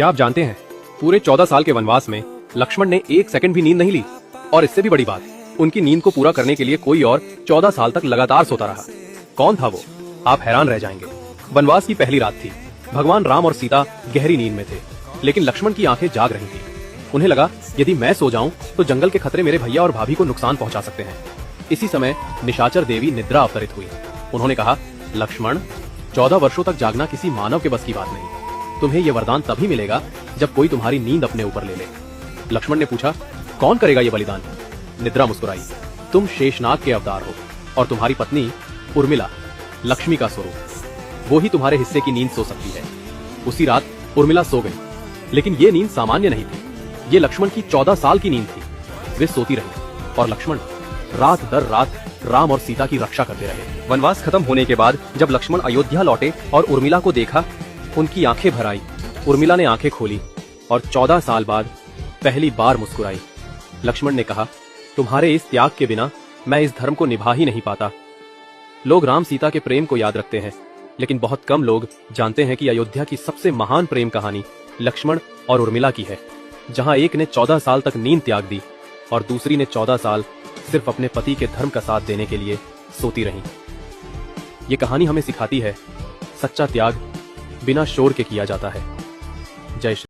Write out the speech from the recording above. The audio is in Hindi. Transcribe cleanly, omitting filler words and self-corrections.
क्या आप जानते हैं, पूरे 14 साल के वनवास में लक्ष्मण ने एक सेकंड भी नींद नहीं ली। और इससे भी बड़ी बात, उनकी नींद को पूरा करने के लिए कोई और 14 साल तक लगातार सोता रहा। कौन था वो? आप हैरान रह जाएंगे। वनवास की पहली रात थी। भगवान राम और सीता गहरी नींद में थे, लेकिन लक्ष्मण की आंखें जाग रही थी। उन्हें लगा, यदि मैं सो जाऊं तो जंगल के खतरे मेरे भैया और भाभी को नुकसान पहुंचा सकते हैं। इसी समय निशाचर देवी निद्रा अवतरित हुई। उन्होंने कहा, लक्ष्मण, 14 वर्षों तक जागना किसी मानव के बस की बात नहीं। तुम्हें यह वरदान तभी मिलेगा जब कोई तुम्हारी नींद अपने ऊपर ले ले। लक्ष्मण ने पूछा, कौन करेगा ये बलिदान? निद्रा मुस्कुराई, तुम शेषनाग के अवतार हो और तुम्हारी पत्नी उर्मिला लक्ष्मी का स्वरूप, वो ही तुम्हारे हिस्से की नींद सो सकती है। उसी रात उर्मिला सो गई, लेकिन ये नींद सामान्य नहीं थी। ये लक्ष्मण की 14 साल की नींद थी। वे सोती रही और लक्ष्मण रात दर रात राम और सीता की रक्षा करते रहे। वनवास खत्म होने के बाद जब लक्ष्मण अयोध्या लौटे और उर्मिला को देखा, उनकी आंखें भर आई। उर्मिला ने आंखें खोली और 14 साल बाद पहली बार मुस्कुराई। लक्ष्मण ने कहा, तुम्हारे इस त्याग के बिना मैं इस धर्म को निभा ही नहीं पाता। लोग राम सीता के प्रेम को याद रखते हैं, लेकिन बहुत कम लोग जानते हैं कि अयोध्या की सबसे महान प्रेम कहानी लक्ष्मण और उर्मिला की है, जहां एक ने 14 साल तक नींद त्याग दी और दूसरी ने 14 साल सिर्फ अपने पति के धर्म का साथ देने के लिए सोती रहीं। ये कहानी हमें सिखाती है, सच्चा त्याग बिना शोर के किया जाता है। जय श्री